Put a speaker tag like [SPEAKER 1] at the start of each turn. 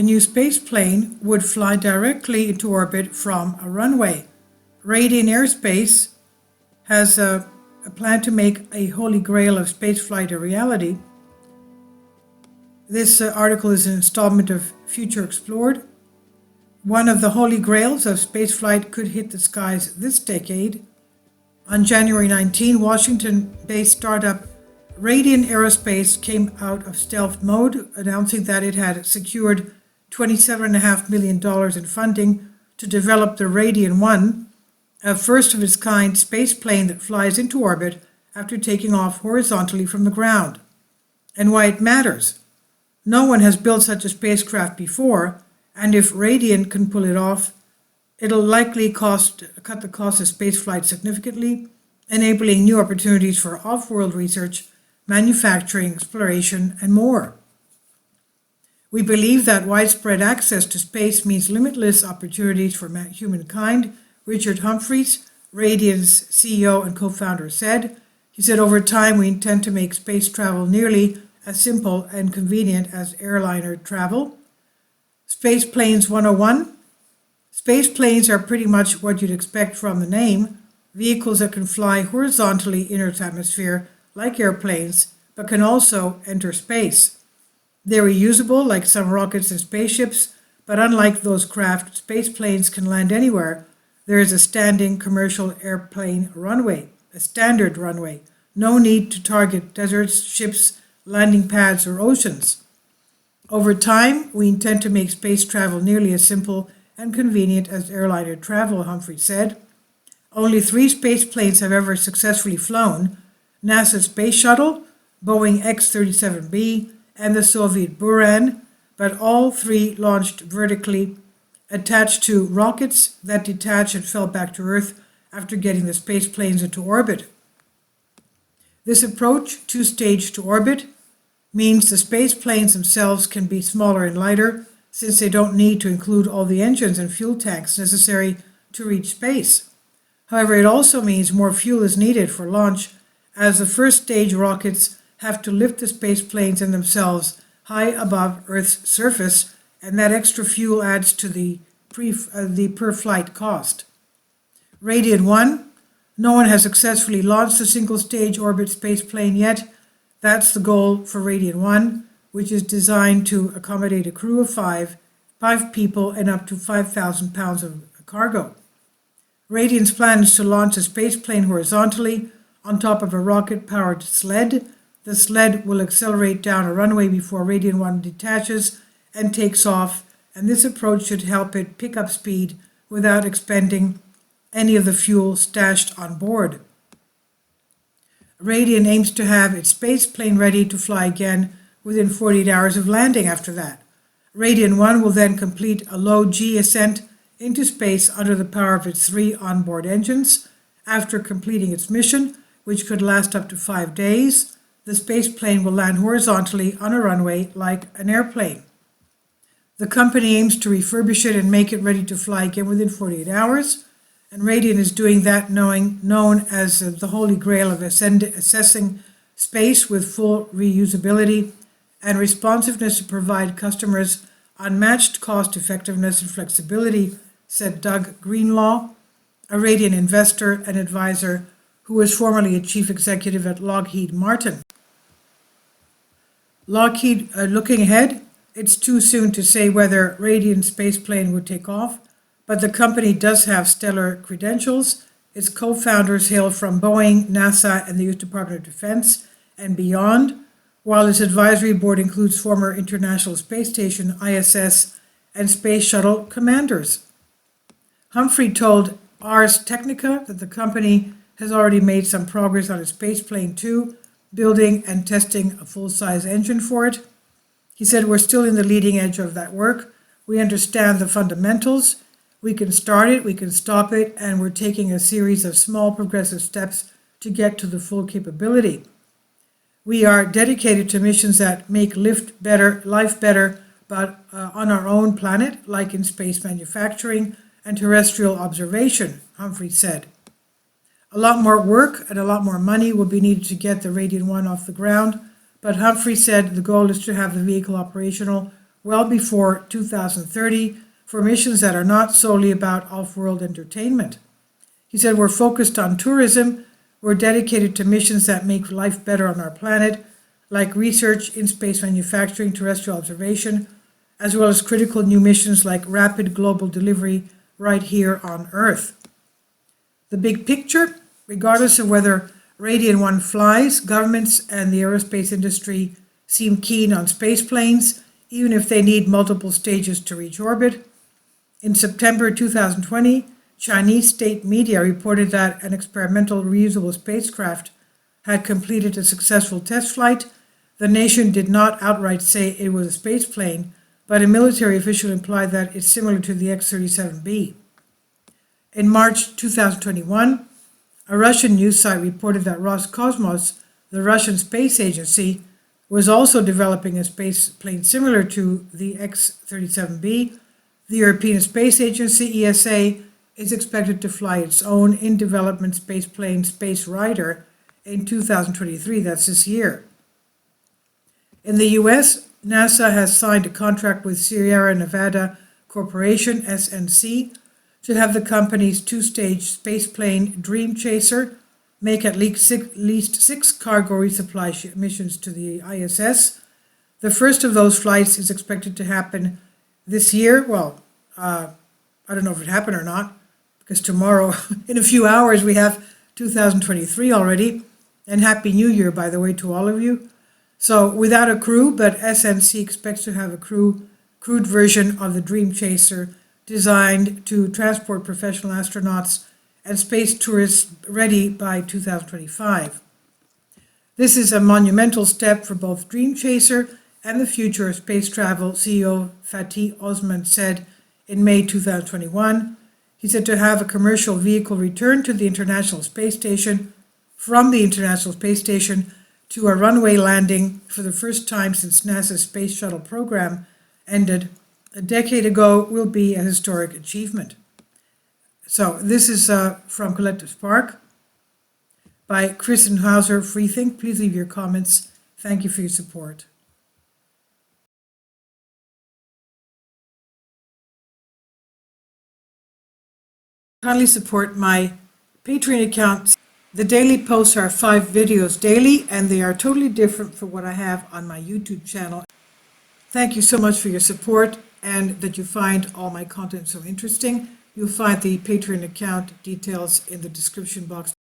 [SPEAKER 1] new spaceplane would fly directly into orbit from a runway. Radian Aerospace has a plan to make a holy grail of spaceflight a reality. This article is an installment of Future Explored. One of the holy grails of spaceflight could hit the skies this decade. On January 19, Washington-based startup Radian Aerospace came out of stealth mode, announcing that it had secured $27.5 million in funding to develop the Radian 1, a first-of-its-kind spaceplane that flies into orbit after taking off horizontally from the ground. And why it matters. No one has built such a spacecraft before, and if Radian can pull it off, it'll likely cut the cost of spaceflight significantly, enabling new opportunities for off-world research, manufacturing, exploration, and more. We believe that widespread access to space means limitless opportunities for humankind, Richard Humphreys, Radian's CEO and co-founder, said. He said, over time, we intend to make space travel nearly as simple and convenient as airliner travel. Space Planes 101. Space planes are pretty much what you'd expect from the name, vehicles that can fly horizontally in Earth's atmosphere like airplanes, but can also enter space. They're reusable like some rockets and spaceships, but unlike those craft, space planes can land anywhere. There is a standing commercial airplane runway, a standard runway. No need to target deserts, ships, landing pads, or oceans. Over time, we intend to make space travel nearly as simple and convenient as airliner travel, Humphrey said. Only 3 space planes have ever successfully flown: NASA's Space Shuttle, Boeing X-37B, and the Soviet Buran, but all 3 launched vertically, attached to rockets that detached and fell back to Earth after getting the space planes into orbit. This approach, 2-stage to orbit, means the space planes themselves can be smaller and lighter, since they don't need to include all the engines and fuel tanks necessary to reach space. However, it also means more fuel is needed for launch, as the first stage rockets have to lift the space planes in themselves high above Earth's surface, and that extra fuel adds to the per-flight cost. Radian 1. No one has successfully launched a single-stage orbit spaceplane yet. That's the goal for Radian 1, which is designed to accommodate a crew of 5 people and up to 5,000 pounds of cargo. Radian's plan is to launch a spaceplane horizontally on top of a rocket-powered sled. The sled will accelerate down a runway before Radian 1 detaches and takes off, and this approach should help it pick up speed without expending any of the fuel stashed on board. Radian aims to have its spaceplane ready to fly again within 48 hours of landing after that. Radian 1 will then complete a low-G ascent into space under the power of its 3 onboard engines. After completing its mission, which could last up to 5 days, the spaceplane will land horizontally on a runway like an airplane. The company aims to refurbish it and make it ready to fly again within 48 hours. And Radian is doing that known as the holy grail of assessing space with full reusability and responsiveness to provide customers unmatched cost effectiveness and flexibility, said Doug Greenlaw, a Radian investor and advisor who was formerly a chief executive at Lockheed Martin. Lockheed, looking ahead, it's too soon to say whether Radian's spaceplane would take off, but the company does have stellar credentials. Its co-founders hail from Boeing, NASA, and the U.S. Department of Defense and beyond, while its advisory board includes former International Space Station, ISS, and Space Shuttle commanders. Humphrey told Ars Technica that the company has already made some progress on its spaceplane too, building and testing a full-size engine for it. He said, we're still in the leading edge of that work. We understand the fundamentals. We can start it, we can stop it, and we're taking a series of small progressive steps to get to the full capability. We are dedicated to missions that make life better, but on our own planet, like in space manufacturing and terrestrial observation, Humphrey said. A lot more work and a lot more money will be needed to get the Radian 1 off the ground, but Humphrey said the goal is to have the vehicle operational well before 2030 for missions that are not solely about off-world entertainment. He said, we're focused on tourism, we're dedicated to missions that make life better on our planet, like research, in-space manufacturing, terrestrial observation, as well as critical new missions like rapid global delivery right here on Earth. The big picture, regardless of whether Radian 1 flies, governments and the aerospace industry seem keen on space planes, even if they need multiple stages to reach orbit. In September 2020, Chinese state media reported that an experimental reusable spacecraft had completed a successful test flight. The nation did not outright say it was a space plane, but a military official implied that it's similar to the X-37B. In March 2021, a Russian news site reported that Roscosmos, the Russian space agency, was also developing a space plane similar to the X-37B. The European Space Agency, ESA, is expected to fly its own in-development space plane, Space Rider, in 2023, that's this year. In the US, NASA has signed a contract with Sierra Nevada Corporation, SNC, to have the company's two-stage space plane Dream Chaser make at least six cargo resupply missions to the ISS. The first of those flights is expected to happen this year. Well, I don't know if it happened or not, because tomorrow, in a few hours, we have 2023 already. And Happy New Year, by the way, to all of you. So without a crew, but SNC expects to have a crewed version of the Dream Chaser designed to transport professional astronauts and space tourists ready by 2025. This is a monumental step for both Dream Chaser and the future of space travel, CEO Fatih Osman said in May 2021. He said to have a commercial vehicle return to the International Space Station, from the International Space Station to a runway landing for the first time since NASA's Space Shuttle program ended a decade ago will be a historic achievement. So this is from Collective Spark by Chris and Hauser Freethink. Please leave your comments. Thank you for your support. Kindly support my Patreon account. The daily posts are 5 videos daily, and they are totally different from what I have on my YouTube channel. Thank you so much for your support and that you find all my content so interesting. You'll find the Patreon account details in the description box.